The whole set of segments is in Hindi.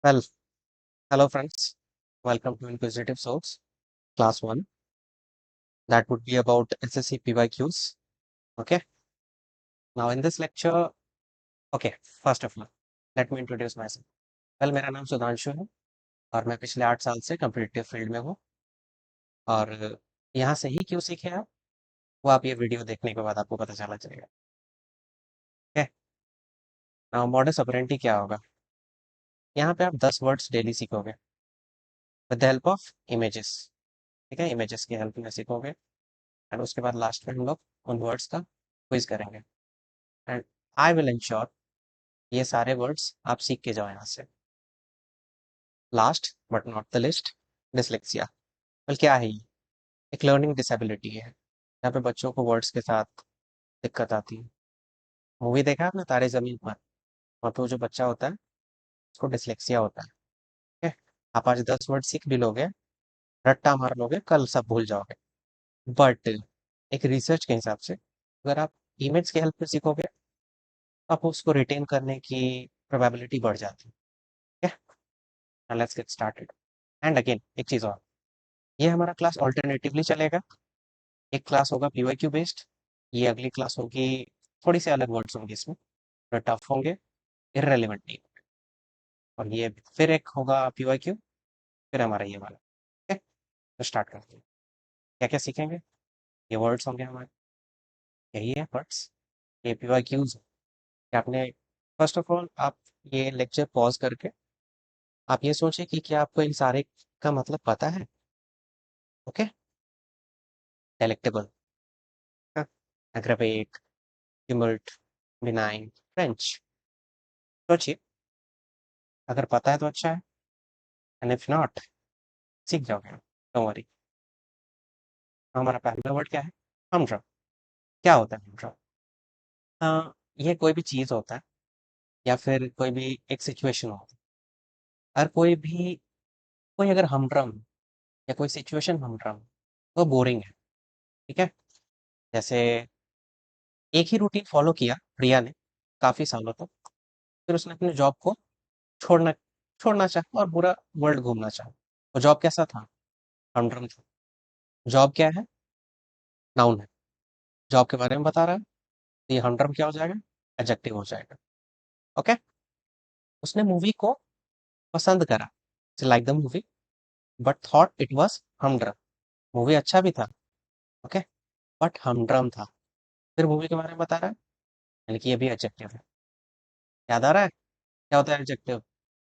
Well, hello friends. Welcome to Inquisitive Souls, Class 1. That would be about SSC PYQs. Okay. Now in this lecture, okay, first of all, let me introduce myself. Well, मेरा नाम सुधांशु है और मैं पिछले 8 साल से कम्पिटिटिव फील्ड में हूँ और यहाँ से ही क्यों सीखे आप वो आप ये वीडियो देखने के बाद आपको पता चला चलेगा। ओके। नाउ मॉडस ऑपरेंडी क्या होगा? यहाँ पे आप 10 वर्ड्स डेली सीखोगे with the help of images. ठीक है, इमेजेस की हेल्प में सीखोगे एंड उसके बाद लास्ट में हम लोग उन वर्ड्स का क्विज करेंगे एंड आई विल इंश्योर ये सारे वर्ड्स आप सीख के जाओ यहाँ से। Last but not the list, dyslexia. Well क्या है ये? एक लर्निंग डिसेबिलिटी है यहाँ पे बच्चों को वर्ड्स के साथ दिक्कत आती है। मूवी देखा है आपने तारे जमीन पर? वहाँ पे वो जो बच्चा होता है उसको डिसलेक्सिया होता है। ठीक है, आप आज 10 वर्ड सीख भी लोगे, रट्टा मार लोगे, कल सब भूल जाओगे। बट एक रिसर्च के हिसाब से अगर आप इमेज की हेल्प से सीखोगे तो आप उसको रिटेन करने की प्रोबेबिलिटी बढ़ जाती है। ठीक है, let's get started. And again एक चीज़ और, ये हमारा क्लास ऑल्टरनेटिवली चलेगा। एक क्लास होगा पीवाईक्यू बेस्ड, ये अगली क्लास होगी, थोड़ी सी अलग वर्ड्स होंगे इसमें, थोड़े टफ होंगे, इररेलेवेंट नहीं। और ये फिर एक होगा पीवाईक्यू, फिर हमारा ये वाला। ठीक है, तो स्टार्ट करते हैं। क्या क्या सीखेंगे? ये वर्ड्स होंगे हमारे, यही है वर्ड्स, ये पीवाईक्यूज। आपने फर्स्ट ऑफ ऑल आप ये लेक्चर पॉज करके आप ये सोचें कि क्या आपको इन सारे का मतलब पता है? Okay. Delectable, aggravate, tumult, benign, french. सोचिए, अगर पता है तो अच्छा है एंड इफ नॉट, सीख जाओगे, डोंट वरी। हमारा पहला वर्ड क्या है? हमड्रम। क्या होता है हमड्रम? ये कोई भी चीज़ होता है या फिर कोई भी एक सिचुएशन होता है, और कोई अगर हमड्रम या कोई सिचुएशन हमड्रम तो बोरिंग है। ठीक है, जैसे एक ही रूटीन फॉलो किया प्रिया ने काफ़ी सालों तक, फिर उसने अपने जॉब को छोड़ना छोड़ना चाहा और पूरा वर्ल्ड घूमना चाहा। वो जॉब कैसा था? हमड्रम था। जॉब क्या है? नाउन है, जॉब के बारे में बता रहा है, तो ये हमड्रम क्या हो जाएगा? एडजेक्टिव हो जाएगा। ओके। उसने मूवी को पसंद करा, like the movie, but thought it was हमड्रम। Movie अच्छा भी था, ओके, बट हमड्रम था। फिर मूवी के बारे में बता रहा है, यानी कि ये भी एडजेक्टिव है। याद आ रहा है क्या होता है एडजेक्टिव?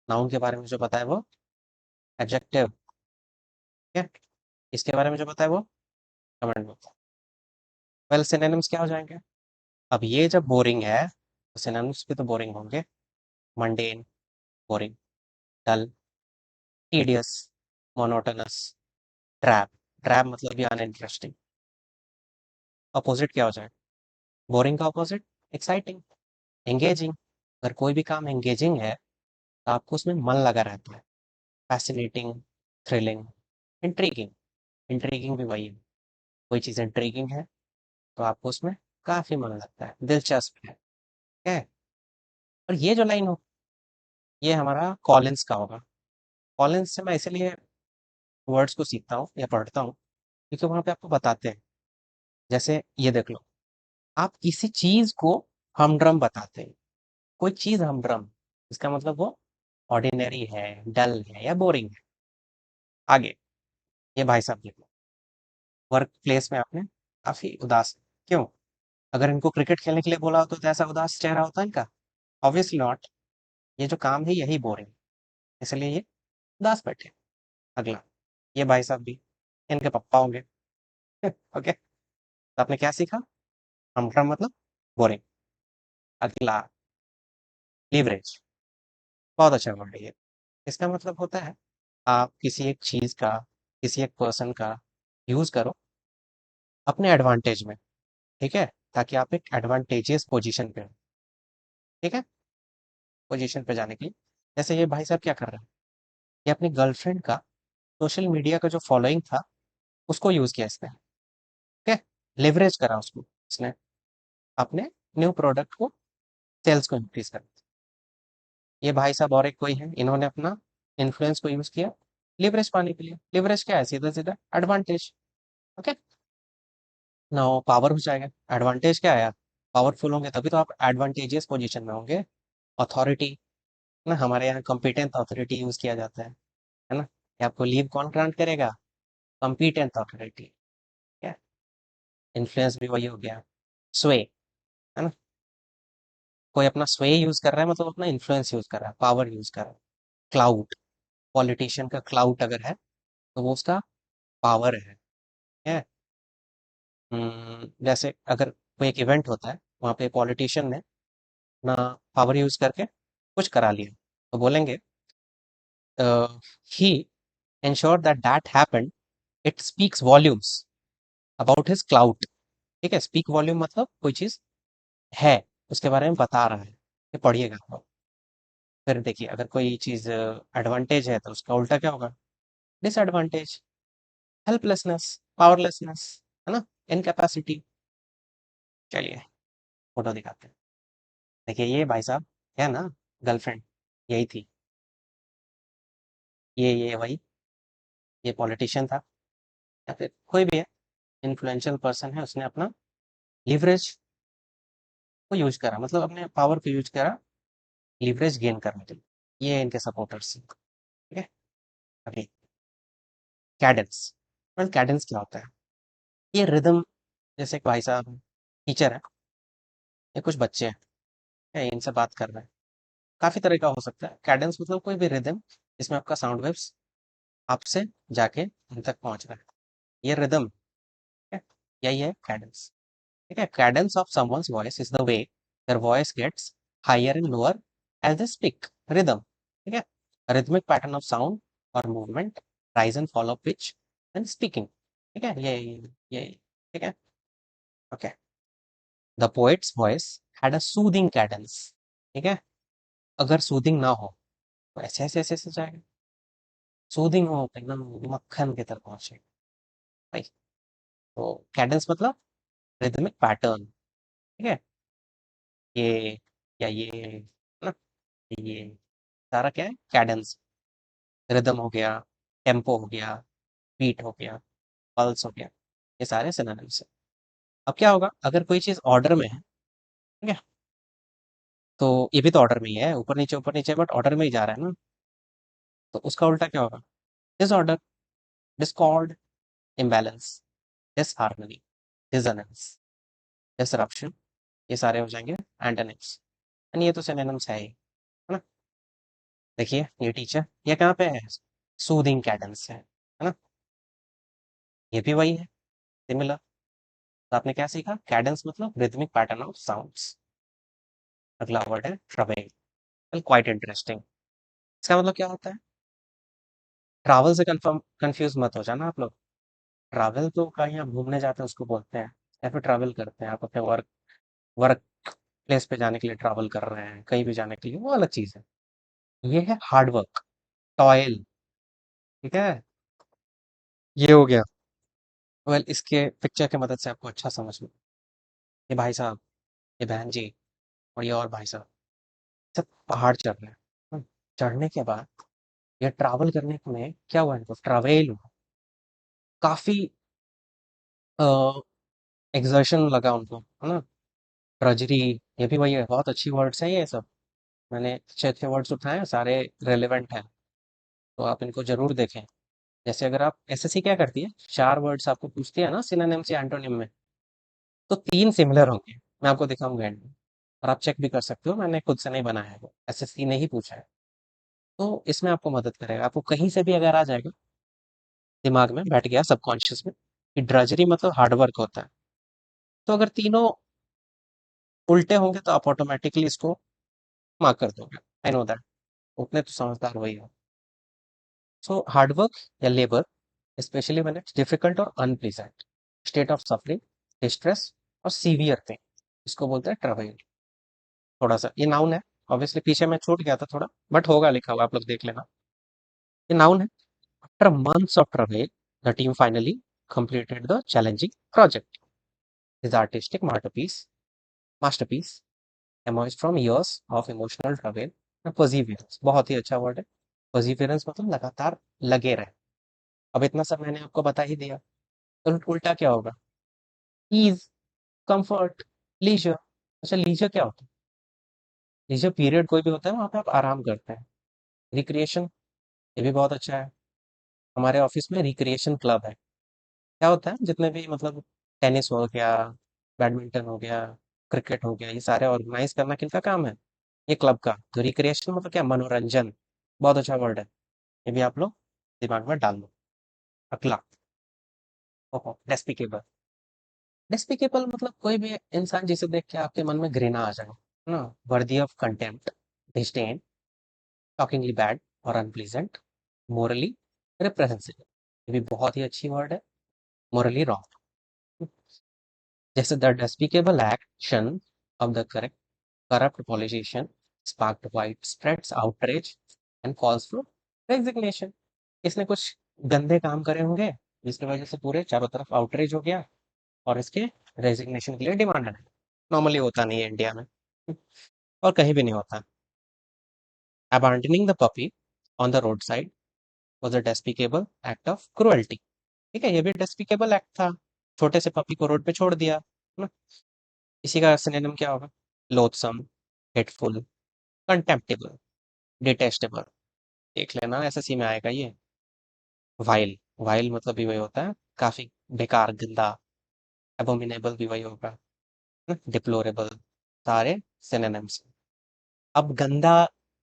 नाउन के बारे में जो पता है वो एडजेक्टिव। ठीक है, इसके बारे में जो पता है वो कमेंट में। वेल सिनोनिम्स क्या हो जाएंगे? अब ये जब बोरिंग है तो सिनोनिम्स भी तो बोरिंग होंगे। मंडेन, बोरिंग, डल, टीडियस, मोनोटोनस, ड्रैब। ड्रैब मतलब भी अनइंटरेस्टिंग। अपोजिट क्या हो जाएगा? बोरिंग का अपोजिट एक्साइटिंग, एंगेजिंग। अगर कोई भी काम एंगेजिंग है तो आपको उसमें मन लगा रहता है। Fascinating, thrilling, intriguing. इंट्रीगिंग भी वही है, कोई चीज़ इंट्रीगिंग है तो आपको उसमें काफ़ी मन लगता है, दिलचस्प है। ठीक है, और ये जो लाइन हो, ये हमारा कॉलिंस का होगा। कॉलिंस से मैं इसलिए वर्ड्स को सीखता हूँ या पढ़ता हूँ क्योंकि वहाँ पे आपको बताते हैं। जैसे ये देख लो, आप किसी चीज़ को हमड्रम बताते हैं। कोई चीज़ हमड्रम, इसका मतलब वो ऑर्डिनरी है, डल है या बोरिंग है। आगे, ये भाई साहब देखो, वर्क प्लेस में आपने काफ़ी उदास है। क्यों? अगर इनको क्रिकेट खेलने के लिए बोला होता तो ऐसा उदास चेहरा होता इनका? Obviously not. ये जो काम है यही बोरिंग, इसलिए ये उदास बैठे। अगला, ये भाई साहब भी, इनके पप्पा होंगे। ओके, तो आपने क्या सीखा? हमड्रम मतलब बोरिंग। अगला, लीवरेज। बहुत अच्छा वर्ड है ये। इसका मतलब होता है आप किसी एक चीज़ का, किसी एक पर्सन का यूज़ करो अपने एडवांटेज में। ठीक है, ताकि आप एक एडवांटेजियस पोजीशन पे हो। ठीक है, पोजीशन पे जाने के लिए। जैसे ये भाई साहब क्या कर रहे हैं, ये अपनी गर्लफ्रेंड का सोशल मीडिया का जो फॉलोइंग था उसको यूज़ किया इसने। ठीक है, लेवरेज करा उसको इसने अपने न्यू प्रोडक्ट को, सेल्स को इंक्रीज करना। ये भाई साहब और एक कोई है, इन्होंने अपना इन्फ्लुएंस को यूज किया लिवरेज पाने के लिए। लिवरेज क्या है? सीधा सीधा एडवांटेज। ओके, ना पावर हो जाएगा। एडवांटेज क्या है? आप पावरफुल होंगे तभी तो आप एडवांटेजियस पोजीशन में होंगे। अथॉरिटी ना, हमारे यहाँ कॉम्पिटेंट अथॉरिटी यूज किया जाता है ना? कि आपको लीव कौन ग्रांट करेगा? Competent authority. क्या? इन्फ्लुएंस भी वही हो गया। स्वे, है ना? कोई अपना स्वे यूज कर रहा है मतलब अपना इन्फ्लुएंस यूज कर रहा है, पावर यूज कर रहा है। क्लाउड, पॉलिटिशियन का क्लाउड अगर है तो वो उसका पावर है। जैसे अगर कोई एक इवेंट होता है, वहाँ पे पॉलिटिशियन ने अपना पावर यूज करके कुछ करा लिया, तो बोलेंगे ही ensured that that happened, it speaks volumes about his clout। ठीक है, स्पीक वॉल्यूम मतलब कोई चीज है, उसके बारे में बता रहा है। ये पढ़िएगा आप। फिर देखिए, अगर कोई चीज एडवांटेज है तो उसका उल्टा क्या होगा? डिसएडवांटेज, हेल्पलेसनेस, पावरलेसनेस, है ना? इनकैपेसिटी। चलिए फोटो दिखाते हैं। देखिए ये भाई साहब है ना, गर्लफ्रेंड यही थी। ये वही, ये पॉलिटिशियन था या फिर कोई भी है, इन्फ्लुएंशियल पर्सन है, उसने अपना लिवरेज को यूज करा, मतलब अपने पावर को यूज करा लिवरेज गेन करने के लिए। ये इनके सपोर्टर्स हैं। ठीक है। अभी कैडेंस, well, कैडेंस क्या होता है? ये रिदम। जैसे एक भाई साहब टीचर है, ये कुछ बच्चे हैं, है, इनसे बात कर रहे हैं। काफी तरह का हो सकता है कैडेंस, मतलब कोई भी रिदम जिसमें आपका साउंड वेव्स आपसे जाके उन तक पहुंच रहा है, ये रिदम है। यही है कैडेंस। ठीक है, cadence of someone's voice is the way their voice gets higher and lower as they speak। rhythm, ठीक है, a rhythmic pattern of sound or movement, rise and fall of pitch when speaking। ठीक है, ये ठीक है। Okay, the poet's voice had a soothing cadence। ठीक है, अगर सूदिंग ना हो तो ऐसे जाएगा। सूदिंग हो तो एकदम मक्खन की तरह पहुंचे भाई। तो कैडेंस मतलब रिदमिक पैटर्न। ठीक है, ये या ये ना, ये सारा क्या है? कैडेंस। रिदम हो गया, टेम्पो हो गया, बीट हो गया, पल्स हो गया, ये सारे सिनोनिम्स है। अब क्या होगा अगर कोई चीज ऑर्डर में है? ठीक है, तो ये भी तो ऑर्डर में ही है, ऊपर नीचे, बट ऑर्डर में ही जा रहा है ना। तो उसका उल्टा क्या होगा? Disorder, Discord, imbalance, disharmony, dissonance, disruption, ये सारे हो जाएंगे एंटोनिम्स। एंड ये तो सिनोनिम्स है ना? देखिए ये टीचर, ये कहाँ पे है? सूदिंग कैडेंस है ना? ये भी वही है, सिमिलर। तो आपने क्या सीखा? कैडेंस मतलब रिदमिक पैटर्न ऑफ साउंड्स। अगला वर्ड है ट्रवेल। Well, quite interesting. इसका मतलब क्या होता है? ट्रैवल से कंफर्म कंफ्यूज मत हो जाना आप लोग। ट्रैवल तो कहीं आप घूमने जाते हैं उसको बोलते हैं, या फिर ट्रैवल करते हैं आप अपने वर्क वर्क प्लेस पे जाने के लिए ट्रैवल कर रहे हैं, कहीं भी जाने के लिए, वो अलग चीज है। ये है हार्ड वर्क, टॉयल। ठीक है, ये हो गया। वेल, इसके पिक्चर की मदद से आपको अच्छा समझ में, ये भाई साहब, ये बहन जी, और ये और भाई साहब, सब पहाड़ चढ़ रहे हैं। चढ़ने के बाद ये ट्रैवल करने में क्या हुआ, इनको ट्रैवल हुआ, काफी एक्सर्शन लगा उनको, है ना? ट्रेजरी, ये भी वही है, बहुत अच्छी वर्ड्स हैं ये सब। मैंने अच्छे अच्छे वर्ड्स उठाए हैं, सारे रेलेवेंट हैं, तो आप इनको जरूर देखें। जैसे अगर आप एसएससी क्या करती है, 4 वर्ड्स आपको पूछती है ना सिनोनिम्स या एंटोनिम में, तो 3 सिमिलर होंगे, मैं आपको दिखाऊंगा एंड में। और आप चेक भी कर सकते हो, मैंने खुद से नहीं बनाया है, वो एसएससी ने ही पूछा है। तो इसमें आपको मदद करेगा, आपको कहीं से भी अगर आ जाएगा, दिमाग में बैठ गया सबकॉन्शियस में कि ड्रजरी मतलब हार्डवर्क होता है, तो अगर तीनों उल्टे होंगे तो आप ऑटोमेटिकली इसको मार्क कर दोगे। आई नो दैट, उतने तो समझदार वही हो। सो हार्डवर्क या labour, specially when it's difficult और unpleasant, state of suffering, distress और सीवियर थिंग, इसको बोलते हैं ट्रैवल। थोड़ा सा ये नाउन है, ऑब्वियसली पीछे में छूट गया था थोड़ा, बट होगा लिखा हुआ, आप लोग देख लेना। ये नाउन है। After months of travel, the team finally completed the challenging project। His artistic masterpiece emerged from years of emotional travel Perseverance बहुत ही अच्छा वर्ड है। परसिवियरेंस मतलब लगातार लगे रहे। अब इतना सब मैंने आपको बता ही दिया, तो उल्टा क्या होगा? Ease, comfort, leisure. अच्छा, लीजर क्या होता है? लीजर पीरियड कोई भी होता है वहां पे आप आराम करते हैं। रिक्रिएशन, ये भी बहुत अच्छा है। हमारे ऑफिस में रिक्रिएशन क्लब है। क्या होता है, जितने भी मतलब टेनिस हो गया, बैडमिंटन हो गया, क्रिकेट हो गया, ये सारे ऑर्गेनाइज करना किनका काम है? ये क्लब का। तो रिक्रिएशन मतलब क्या? मनोरंजन। बहुत अच्छा वर्ड है, ये भी आप लोग दिमाग में डाल लो। अगला, डेस्पिकेबल। डेस्पिकेबल मतलब कोई भी इंसान जिसे देख के आपके मन में घृणा आ जाए, है ना? Worthy of contempt, disdain, shockingly bad और अनप्लीजेंट, मोरली रिप्रेहेंसिबल। ये भी बहुत ही अच्छी वर्ड है। मोरली रॉन्ग, जैसे the despicable action of the correct corrupt politician sparked widespread outrage and calls for resignation। इसने कुछ गंदे काम करे होंगे जिसकी वजह से पूरे चारों तरफ आउटरीच हो गया और इसके रेजिग्नेशन के लिए डिमांड है। नॉर्मली होता नहीं है इंडिया में, और कहीं भी नहीं होता। abandoning the puppy on the roadside was a despicable act of cruelty। ठीक है, ये भी डेस्पिकेबल एक्ट था। छोटे से पपी को रोड पे छोड़ दिया, है ना? इसी का सिनोनिम क्या होगा? लोथसम, हेटफुल, कंटेम्प्टेबल, डिटेस्टेबल। देख लेना, एसएससी में आएगा ये। वाइल, वाइल मतलब भी वही होता है, काफी बेकार, गंदा। एबोमिनेबल भी वही होगा। डिप्लोरेबल, सारे सिनोनिम्स। अब गंदा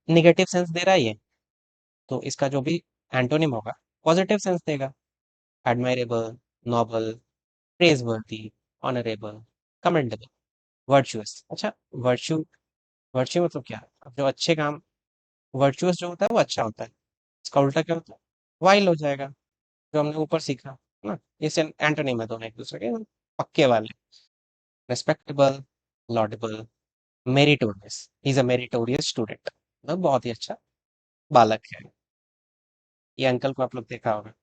निगेटिव सेंस दे रहा है ये, तो इसका जो भी एंटोनिम होगा पॉजिटिव सेंस देगा। Admirable, noble, praiseworthy, honourable, commendable, virtuous. अच्छा, वर्च्यू, वर्च्यू मतलब क्या? अब जो अच्छे काम, वर्चुअस जो होता है वो अच्छा होता है, इसका उल्टा क्या होता है? वाइल हो जाएगा, जो हमने ऊपर सीखा, है ना? ये एंटोनिम है दोनों एक दूसरे के पक्के वाले। Respectable, laudable, meritorious, he is a meritorious student, मतलब बहुत ही अच्छा बालक है। ये अंकल को आप लोग देखा होगा,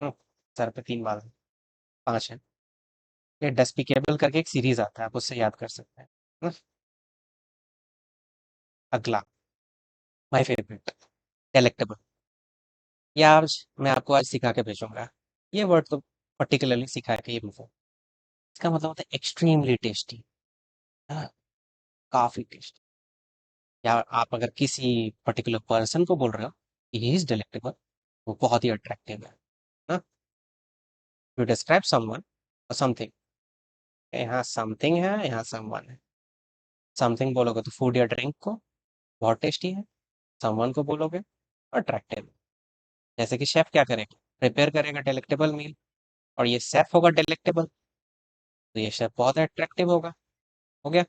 हम्म, सर पे 3 बाल हैं, 5 है। ये डेस्पिकेबल करके एक सीरीज आता है, आप उससे याद कर सकते हैं, हम्म। अगला, माय फेवरेट, डेलेक्टेबल। ये आज मैं आपको आज सिखा के भेजूंगा। ये वर्ड तो पर्टिकुलरली सिखा के ये मुझे, इसका मतलब होता है एक्सट्रीमली टेस्टी, काफी टेस्टी। या आप अगर किसी पर्टिकुलर पर्सन को बोल रहे हो ही इज डिलेक्टेबल, वो बहुत ही अट्रैक्टिव है ना? टू डिस्क्राइब समवन और समथिंग, यहाँ समथिंग है, यहाँ समवन है। समथिंग बोलोगे तो फूड या ड्रिंक को, बहुत टेस्टी है। समवन को बोलोगे अट्रैक्टिव। जैसे कि शेफ क्या करेगा? प्रिपेयर करेगा डिलेक्टेबल मील, और ये शेफ होगा डिलेक्टेबल, तो ये शेफ बहुत अट्रैक्टिव होगा। हो गया।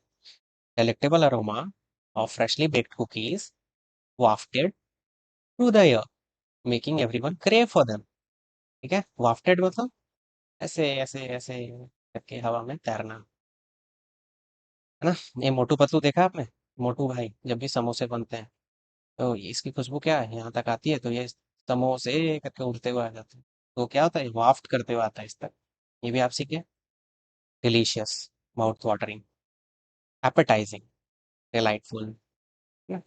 Delectable aroma of freshly baked cookies wafted through the air, making everyone crave for them। ठीक है, wafted मतलब ऐसे ऐसे ऐसे करके हवा में तैरना, है ना? ये मोटू पतलू देखा आपने? मोटू भाई जब भी समोसे बनते हैं, तो इसकी खुशबू क्या है, यहाँ तक आती है, तो ये समोसे करके उड़ते हुए आ जाते हैं। तो क्या होता है, वाफ्ट करते हुए आता है इस तक। ये भी आप सीखे। Delicious, mouth watering, appetising, delightful,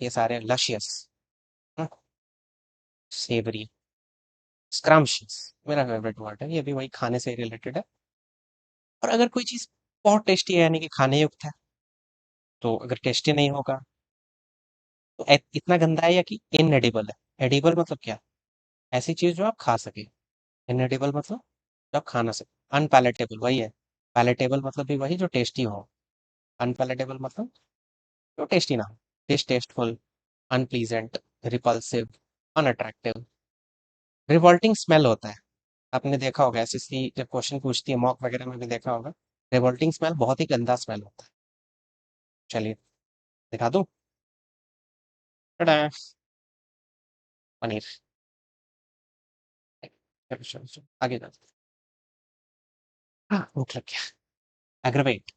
ये सारे लशियस, सेवरी, स्क्रम्शियस, मेरा फेवरेट वर्ड है, ये भी वही खाने से रिलेटेड है। और अगर कोई चीज बहुत टेस्टी है यानी कि खाने युक्त है, तो अगर टेस्टी नहीं होगा तो इतना गंदा है या कि इनएडिबल है। एडिबल मतलब क्या? ऐसी चीज जो आप खा सके। इनएडिबल मतलब जो आप खा ना सके। अनपैलेटेबल वही है। पैलेटेबल मतलब भी वही, जो टेस्टी हो। अनपैलेटेबल मतलब जो टेस्टी ना हो। Distasteful, unpleasant, repulsive, unattractive. Revolting smell होता है, आपने देखा होगा एसएससी जब क्वेश्चन पूछती है, मॉक वगैरह में भी देखा होगा। रिवॉल्टिंग स्मेल बहुत ही गंदा स्मेल होता है। चलिए दिखा दूं। टडा, पनीर। चलो चलो चलो आगे जाते हैं। हाँ, भूख लग गया। एग्रवेट,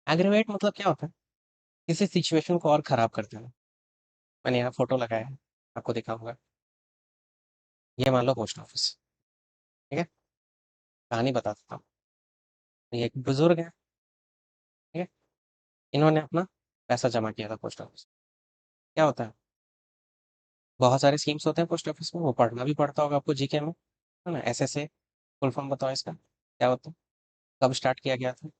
एग्रवेट मतलब क्या होता है? किसी सिचुएशन को और खराब कर देना। मैंने यहाँ फोटो लगाया है, आपको दिखाऊंगा। ये मान लो पोस्ट ऑफिस, ठीक है? कहानी बता देता हूँ। ये एक बुजुर्ग है, ठीक है? इन्होंने अपना पैसा जमा किया था पोस्ट ऑफिस। क्या होता है? बहुत सारे स्कीम्स होते हैं पोस्ट ऑफिस में, वो पढ़ना भी पड़ता होगा आपको जीके में, है ना? एसएसए फुल फॉर्म बताओ इसका क्या होता है, कब स्टार्ट किया गया था,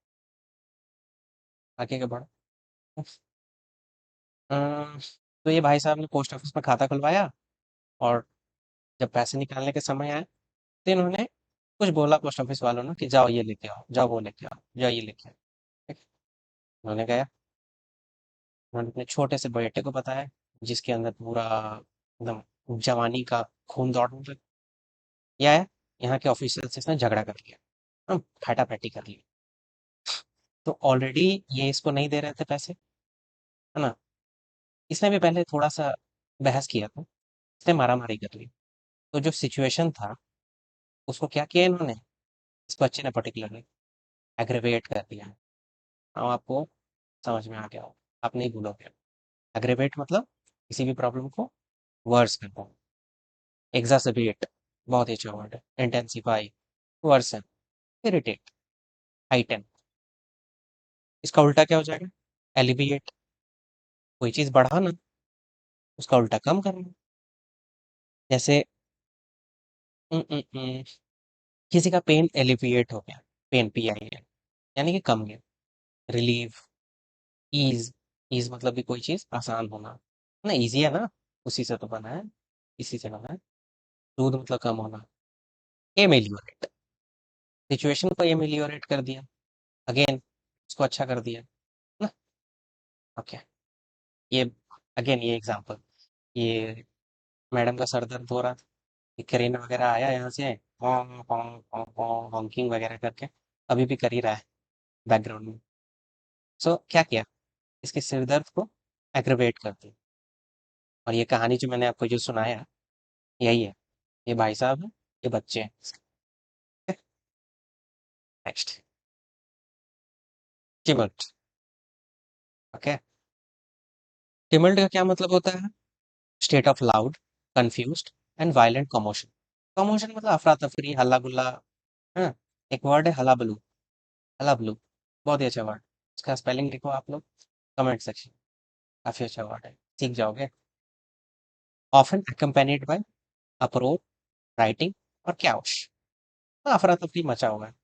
आगे के बढ़ो। तो ये भाई साहब ने पोस्ट ऑफिस में खाता खुलवाया, और जब पैसे निकालने के समय आए तो इन्होंने कुछ बोला पोस्ट ऑफिस वालों ने कि जाओ ये लेके आओ, जाओ वो लेके आओ, जाओ ये लेके आओ। ठीक है? उन्होंने गया, उन्होंने अपने छोटे से बेटे को बताया, जिसके अंदर पूरा एकदम जवानी का खून दौड़ने लगा। क्या है, यहाँ के ऑफिशियल से इसने झगड़ा कर लिया, हम फटाफटी कर लिया। तो ऑलरेडी ये इसको नहीं दे रहे थे पैसे, है ना? इसने भी पहले थोड़ा सा बहस किया था, इसने मारामारी कर ली। तो जो सिचुएशन था, उसको क्या किया इन्होंने, इस बच्चे ने पर्टिकुलरली एग्रेवेट कर दिया। अब आपको समझ में आ गया हो, आप नहीं भूलोगे। एग्रेवेट मतलब किसी भी प्रॉब्लम को वर्स करना। एग्जासर्बेट बहुत ही अच्छा वर्ड है। Intensify, worsen, irritate, heighten. इसका उल्टा क्या हो जाएगा? एलिविएट, कोई चीज बढ़ाना, उसका उल्टा कम करना। जैसे किसी का पेन एलिविएट हो गया, पेन PIN, यानी कि कम गया। रिलीव, ईज, ईज मतलब कि कोई चीज आसान होना, ना इजी है ना, उसी से तो बना है, इसी से बना है। सूद मतलब कम होना। एमेलियोरेट, सिचुएशन को एमेलियोरेट कर दिया, अगेन उसको अच्छा कर दिया ना। ओके, ये अगेन ये एग्जांपल, ये मैडम का सर दर्द हो रहा था, ये करीना वगैरह आया यहाँ से, हॉन्किंग वगैरह करके, अभी भी कर ही रहा है बैकग्राउंड में। सो क्या किया, इसके सिर दर्द को एग्रवेट कर दिया। और ये कहानी जो मैंने आपको जो सुनाया, यही है। ये भाई साहब हैं, ये बच्चे हैं। नेक्स्ट, टिमल्ट। ओके, टिमल्ट का क्या मतलब होता है? State of loud, confused and violent commotion. Commotion मतलब अफरा तफरी, हल्ला गुल्ला, है ना? एक वर्ड है हला बलू, हला बलू, बहुत ही अच्छा वर्ड। इसका स्पेलिंग लिखो आप लोग कमेंट सेक्शन, काफी अच्छा वर्ड है, सीख जाओगे। Often accompanied by uproar, writing और chaos, अफरा तफरी मचा हुआ है।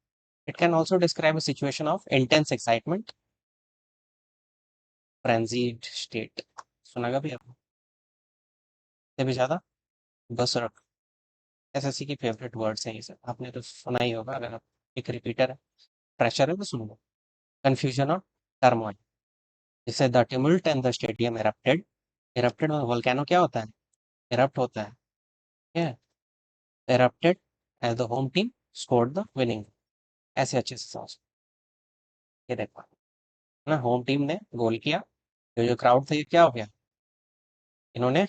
It can also describe a situation of intense excitement, frenzied state। सुना कभी आपने? इससे भी ज्यादा बसरक। एसएससी की फेवरेट वर्ड्स हैं ये सब, आपने तो सुना ही होगा, अगर आप एक रिपीटर है, प्रेशर है तो सुन लो। कंफ्यूजन और टर्मोइल, जैसे the tumult and the stadium erupted। erupted में वोल्केनो क्या होता है, erupt होता है, क्या erupted as the home team scored the winning। ऐसे अच्छे से समझ, ये देखो ना, होम टीम ने गोल किया, जो जो क्राउड था ये क्या हो गया, इन्होंने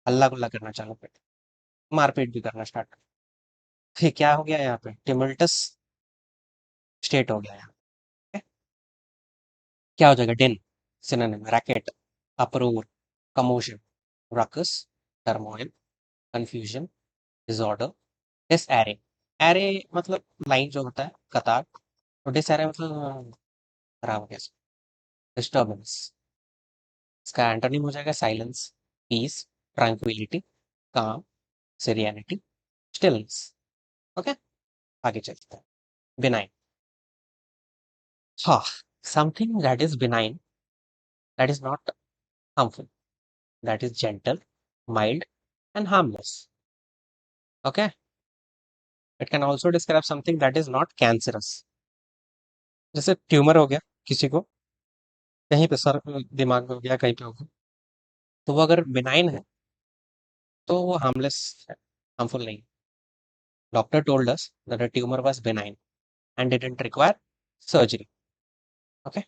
हल्ला गुल्ला करना चालू कर दिया, मारपीट भी करना स्टार्ट कर दिया। फिर क्या हो गया यहाँ पे, टिमल्टस स्टेट हो गया यहाँ पे। क्या हो जाएगा, din, synonym, racket, uproar, commotion, ruckus, turmoil, confusion, disorder, disarray. Array मतलब लाइन जो होता है, कतार, और डिसएरे मतलब खराब हो गया, डिस्टर्बेंस। इसका एंटोनिम हो जाएगा साइलेंस, पीस, ट्रैंक्विलिटी, काम, सीरियनिटी, स्टिलनेस। ओके, आगे चलते हैं। बिनाइन, हाँ, something that is benign, that is not harmful, that is gentle, mild and harmless। Okay, it can also describe something that is not cancerous। जैसे ट्यूमर हो गया किसी को, कहीं पे सर दिमाग में हो गया, कहीं पे हो गया, तो वो अगर बिनाइन है तो वो हार्मलेस है, हार्मफुल नहीं। Doctor told us that the tumour was benign and didn't require surgery. Okay,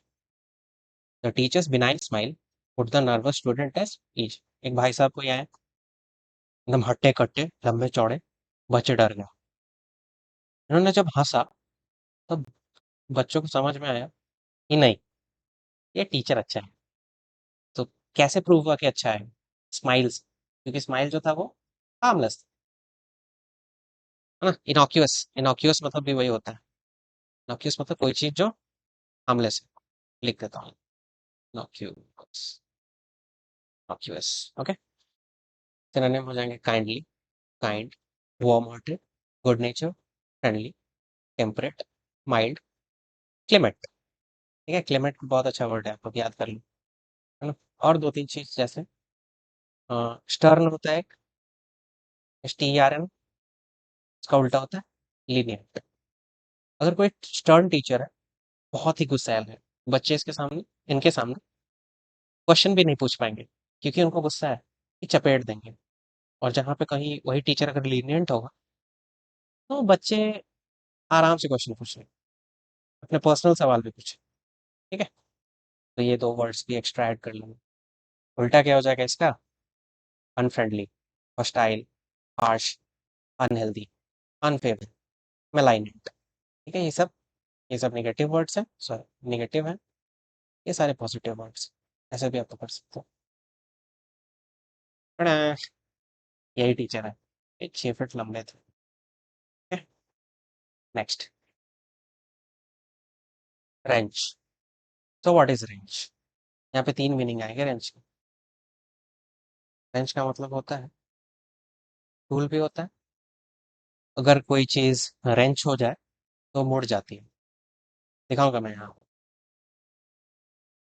the teacher's benign smile put the nervous student at ease. एक भाई साहब को यहाँ एकदम हट्टे कट्टे लंबे चौड़े, बच्चे डर गए। इन्होंने जब हंसा, तब बच्चों को समझ में आया कि नहीं, ये टीचर अच्छा है। तो कैसे प्रूव हुआ कि अच्छा है? स्माइल्स, क्योंकि स्माइल जो था वो हार्मलेस था, है ना? इनॉक्यूअस, इनॉक्यूअस मतलब भी वही होता है, इनॉक्यूअस मतलब कोई चीज जो हार्मलेस है। लिख देता हूँ, इनॉक्यूअस, इनोक्यूअस। ओके, सिनोनिम हो जाएंगे kindly, kind, warm hearted, good nature, friendly, temperate, mild, Clement. ठीक है, क्लेमेंट बहुत अच्छा वर्ड है, आप लोग याद कर लो, है ना। और दो तीन चीज जैसे स्टर्न होता है एक, STERN, इसका उल्टा होता है लीनियंट। अगर कोई स्टर्न टीचर है, बहुत ही गुस्सैल है, बच्चे इसके सामने, इनके सामने क्वेश्चन भी नहीं पूछ पाएंगे, क्योंकि उनको गुस्सा है कि चपेट देंगे। और जहाँ पे कहीं वही टीचर अगर लीनियंट होगा, तो बच्चे आराम से क्वेश्चन पूछ लेंगे, अपने पर्सनल सवाल भी पूछे। ठीक है, तो ये दो वर्ड्स भी एक्स्ट्रा ऐड कर लेंगे। उल्टा क्या हो जाएगा इसका? Unfriendly, hostile, harsh, unhealthy, unfavour, malignant. ठीक है, ये सब नेगेटिव वर्ड्स हैं, सॉरी नेगेटिव हैं। ये सारे पॉजिटिव वर्ड्स, ऐसे भी आप तो कर सकते हो। पर, यही टीचर है, ये 6 फीट लंबे थे। Next, wrench. So what is wrench? यहाँ पे तीन मीनिंग आएंगे रेंच के। रेंच का मतलब होता है टूल भी होता है। अगर कोई चीज रेंच हो जाए तो मुड़ जाती है। दिखाऊंगा मैं यहाँ।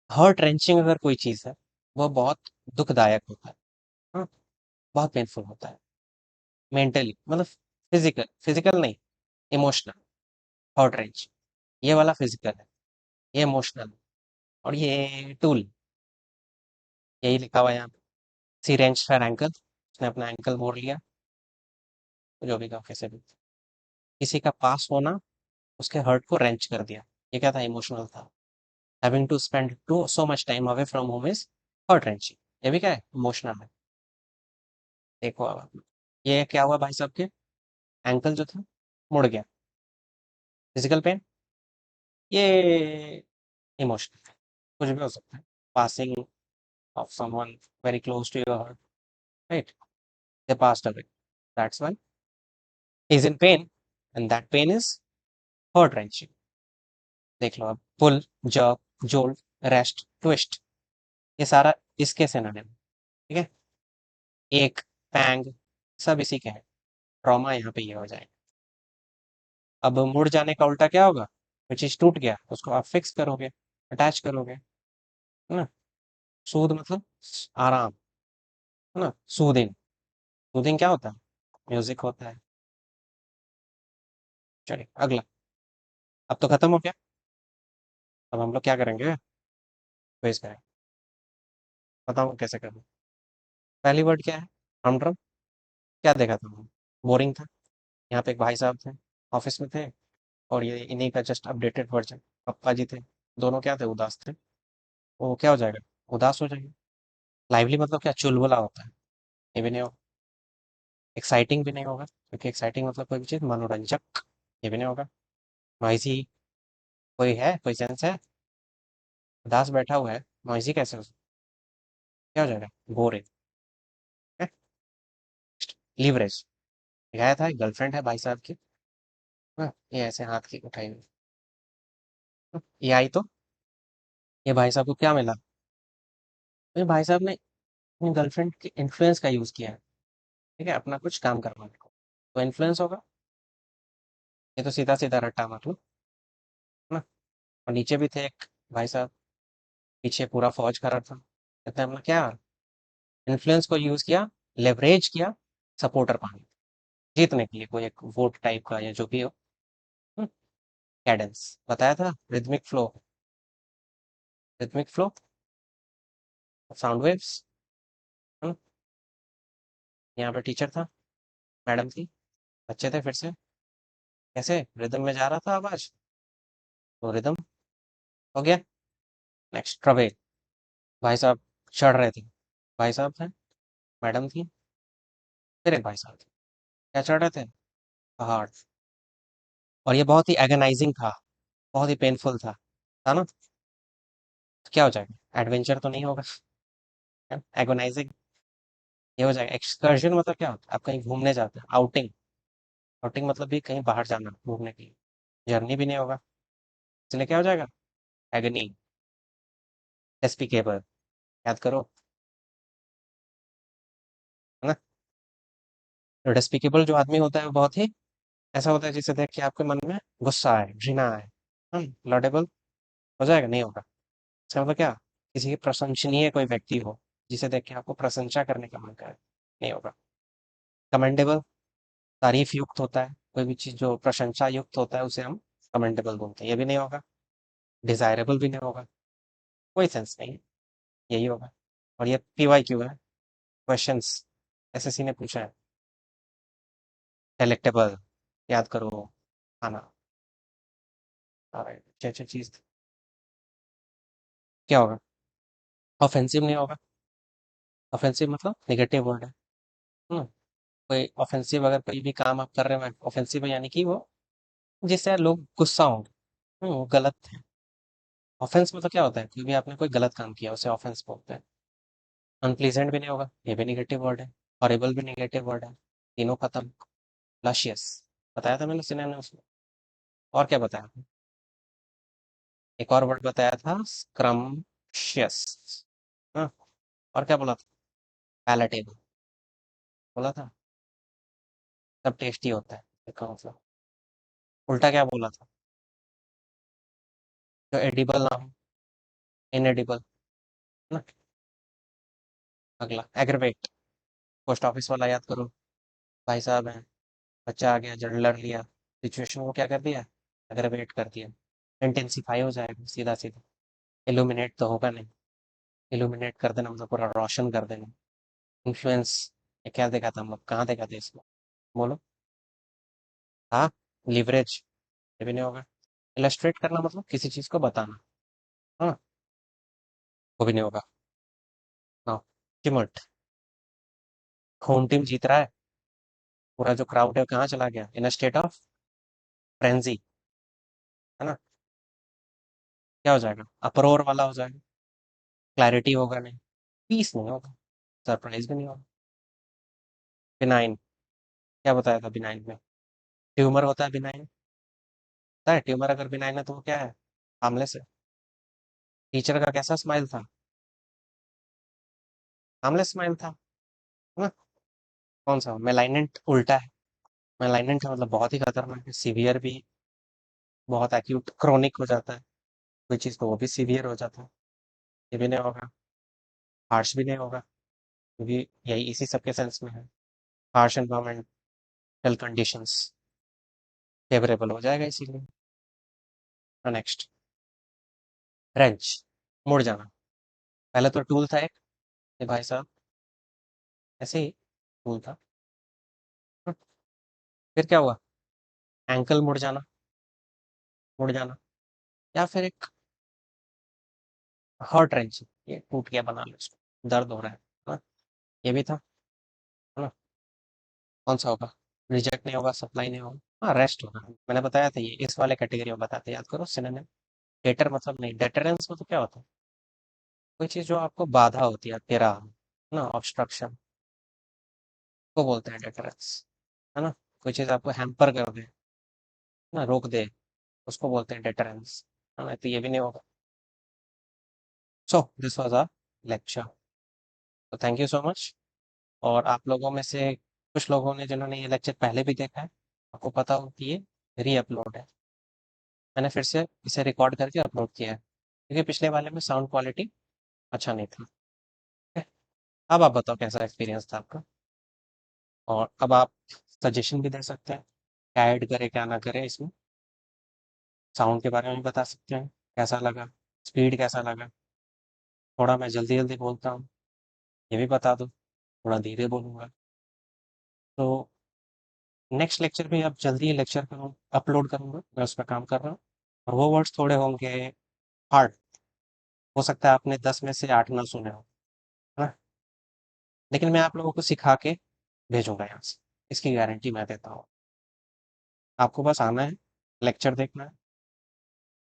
हर्ट रेंचिंग अगर कोई चीज है, वो बहुत दुखदायक होता है। हाँ, बहुत पेनफुल होता है, मेंटली मतलब, फिजिकल फिजिकल नहीं, इमोशनल। हर्ट रेंच, ये वाला फिजिकल है, ये इमोशनल। और ये टूल, यही लिखा हुआ है यहाँ पे। सी रेंच हर एंकल, उसने अपना एंकल मोड़ लिया। जो भी कहो, कैसे भी, किसी का पास होना उसके हर्ट को रेंच कर दिया। ये क्या था? इमोशनल था। Having to spend to so much time away from home is heart wrenching. ये भी क्या है? इमोशनल है। देखो अब ये क्या हुआ भाई साहब के? एंकल जो था मुड़ गया। फिजिकल पेन, ये इमोशनल, कुछ भी हो सकता है। Passing of someone very close to your heart, right? They passed away, that's why he is in pain, and that pain is heart wrenching. देख लो अब, pull, jerk, jolt, wrest, twist, ये सारा इसके सिनोनिम। ठीक है, एक, पैंग, सब इसी के हैं। ट्रॉमा यहाँ पे ये हो जाएगा। अब मुड़ जाने का उल्टा क्या होगा? कोई चीज टूट गया, उसको आप फिक्स करोगे, अटैच करोगे, है ना। सूद मतलब आराम, है ना। सूदिंग, सूदिंग क्या होता है? म्यूजिक होता है। चलिए अगला। अब तो खत्म हो गया। अब हम लोग क्या करेंगे? क्विज करेंगे। बताओ कैसे करना। पहली वर्ड क्या है? हमड्रम। क्या देखा था? बोरिंग था। यहाँ पे एक भाई साहब थे, ऑफिस में थे, और ये इन्हीं का जस्ट अपडेटेड वर्जन। पप्पा जी थे, दोनों क्या थे? उदास थे। वो क्या हो जाएगा? उदास हो जाएंगे। लाइवली मतलब क्या? चुलबुला होता है, ये भी नहीं होगा। एक्साइटिंग भी नहीं होगा, क्योंकि एक्साइटिंग मतलब कोई भी चीज़ मनोरंजक, ये भी नहीं होगा। नॉइजी, कोई है, कोई सेंस है? उदास बैठा हुआ है, नॉइजी कैसे हो सकता? क्या हो जाएगा? बोरिंग। लीवरेज, दिखाया था, गर्लफ्रेंड है भाई साहब की। हाँ, ये ऐसे हाथ की उठाई हुई। ये आई तो, ये भाई साहब को क्या मिला? ये भाई साहब ने अपनी गर्लफ्रेंड के इन्फ्लुएंस का यूज किया है, ठीक है, अपना कुछ काम करवाने को, तो इन्फ्लुएंस होगा। ये तो सीधा सीधा रट्टा मतलब, है ना। और नीचे भी थे एक भाई साहब, पीछे पूरा फौज खड़ा था। कहते हैं हमने क्या इन्फ्लुएंस को यूज किया, लेवरेज किया, सपोर्टर पाने, जीतने के लिए, कोई एक वोट टाइप का या जो भी हो। कैडेंस बताया था, rhythmic flow, rhythmic flow, sound waves. यहाँ पे टीचर था, मैडम थी, बच्चे थे, फिर से कैसे रिदम में जा रहा था आवाज, तो रिदम हो गया। नेक्स्ट, ट्रबे, भाई साहब चढ़ रहे थे। भाई साहब थे, मैडम थी, फिर एक भाई साहब थे, क्या चढ़ रहे थे? पहाड़। और ये बहुत ही एगनाइजिंग था, बहुत ही पेनफुल था ना। तो क्या हो जाएगा? एडवेंचर तो नहीं होगा, एगोनाइजिंग। ये हो जाएगा। एक्सकर्जन मतलब क्या होता है? आप कहीं घूमने जाते हैं, आउटिंग। आउटिंग मतलब भी कहीं बाहर जाना घूमने के लिए, जर्नी भी नहीं होगा, इसलिए क्या हो जाएगा? Agony, despicable. याद करो, तो डिस्पिकेबल जो आदमी होता है वो बहुत ही ऐसा होता है जिसे देख के आपके मन में गुस्सा आए, घृणा आए। लॉडेबल हो जाएगा, नहीं होगा। इसका मतलब क्या, किसी की प्रशंसनीय कोई व्यक्ति हो जिसे देख के आपको प्रशंसा करने का मन करे, नहीं होगा। कमेंडेबल, तारीफ युक्त होता है, कोई भी चीज जो प्रशंसा युक्त होता है उसे हम कमेंडेबल बोलते हैं, ये भी नहीं होगा। डिजायरेबल भी नहीं होगा, कोई सेंस नहीं है, यही होगा। और ये PYQ है, क्वेश्चंस SSC ने पूछा है। डेलेक्टेबल, याद करो, खाना। अच्छी अच्छी चीज क्या होगा, ऑफेंसिव नहीं होगा। ऑफेंसिव मतलब निगेटिव वर्ड है। हम्म, कोई ऑफेंसिव अगर कोई भी काम आप कर रहे हो ऑफेंसिव है, यानी कि वो जिससे लोग गुस्सा होंगे, वो गलत है। ऑफेंस मतलब क्या होता है, कोई भी आपने कोई गलत काम किया उसे ऑफेंस बोलते हैं। अनप्लीजेंट भी नहीं होगा, ये भी निगेटिव वर्ड है। हॉरिबल भी निगेटिव वर्ड है। तीनों खत्म। लशियस बताया था मैंने सिनोनिम्स में। और क्या बताया था, एक और वर्ड बताया था, स्क्रम्शियस। हाँ, और क्या बोला था, पैलेटेबल बोला था। सब टेस्टी होता है इसका मतलब। उल्टा क्या बोला था, जो एडिबल ना हो, इनएडिबल ना। अगला एग्रीवेट, पोस्ट ऑफिस वाला याद करो। भाई साहब हैं, बच्चा आ गया, जड़ लड़ लिया, सिचुएशन को क्या कर दिया, एग्रीवेट कर दिया। इंटेंसिफाई हो जाएगा सीधा सीधा। इल्यूमिनेट तो होगा नहीं, इल्यूमिनेट कर देना मतलब पूरा रोशन कर देना। इन्फ्लुएंस, ये क्या देखा था हम लोग, कहाँ देखा था इसको, बोलो। हाँ, लिवरेज, ये भी नहीं होगा। इलस्ट्रेट करना मतलब किसी चीज को बताना, हाँ, वो भी नहीं होगा। हाँ, टिमल्ट, होम टीम जीत रहा है, पूरा जो क्राउड है कहाँ चला गया, इन स्टेट ऑफ फ्रेंजी, है ना। क्या हो जाएगा, अपरोर वाला हो जाएगा। क्लैरिटी होगा नहीं, पीस नहीं होगा, सरप्राइज भी नहीं होगा। बिनाइन, क्या बताया था बिनाइन में, ट्यूमर होता है बिनाइन। पता है ट्यूमर अगर बिनाइन है तो वो क्या है, हार्मलेस है। टीचर का कैसा स्माइल था, हार्मलेस स्माइल था, है ना। कौन सा, मेलाइनेंट उल्टा है। मेलाइनेंट है मतलब बहुत ही खतरनाक है, सीवियर भी, बहुत एक्यूट क्रोनिक हो जाता है कोई चीज़, तो वो भी सीवियर हो जाता है। ये भी नहीं होगा। हार्श भी नहीं होगा, क्योंकि यही इसी सबके सेंस में है। हार्श एनवायरमेंटल कंडीशंस, फेवरेबल हो जाएगा इसीलिए। नेक्स्ट, रेंच, मुड़ जाना। पहले तो टूल था एक, ये भाई साहब ऐसे ही टूल था। हम्म, फिर क्या हुआ, एंकल मुड़ जाना, मुड़ जाना। या फिर एक हर्ट रेंच, ये टूट गया, बना लो इसको, दर्द हो रहा है ना। ये भी था, है ना। कौन सा होगा, रिजेक्ट नहीं होगा, सप्लाई नहीं होगा, हाँ रेस्ट होगा। मैंने बताया था ये इस वाले कैटेगरी में बताते, याद करो सिनोनिम। डेटर मतलब नहीं, डेटरेंस मतलब क्या होता है, कोई चीज जो आपको बाधा होती है, तेरा ना, ऑब्स्ट्रक्शन को बोलते हैं डेटरेंस, है ना। कोई चीज आपको हैम्पर कर दे ना, रोक दे, उसको बोलते हैं डेटरेंस, है ना। तो ये भी नहीं होगा। So this was our lecture, तो थैंक यू सो मच। और आप लोगों में से कुछ लोगों ने जिन्होंने ये लेक्चर पहले भी देखा है, आपको पता हो कि ये री अपलोड है, मैंने फिर से इसे रिकॉर्ड करके अपलोड किया है, क्योंकि पिछले वाले में साउंड क्वालिटी अच्छा नहीं था। ठीक है? अब आप बताओ कैसा एक्सपीरियंस था आपका, और अब आप सजेशन भी दे सकते हैं, क्या ऐड करें क्या ना करें इसमें। साउंड के बारे में भी बता सकते हैं, कैसा लगा, स्पीड कैसा लगा, थोड़ा मैं जल्दी जल्दी बोलता हूँ, ये भी बता दो, थोड़ा धीरे बोलूँगा। तो नेक्स्ट लेक्चर में अब जल्दी ही लेक्चर करूँ अपलोड करूँगा, मैं उस पर काम कर रहा हूँ। और वो वर्ड्स थोड़े होंगे हार्ड, हो सकता है आपने 10 में से 8 ना सुने हो, है ना। लेकिन मैं आप लोगों को सिखा के भेजूंगा यहाँ से, इसकी गारंटी मैं देता हूँ। आपको बस आना है, लेक्चर देखना है।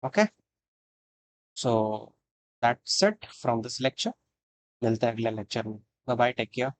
Okay, so that's it from this lecture. मिलते हैं अगले लेक्चर में। Bye bye, take care.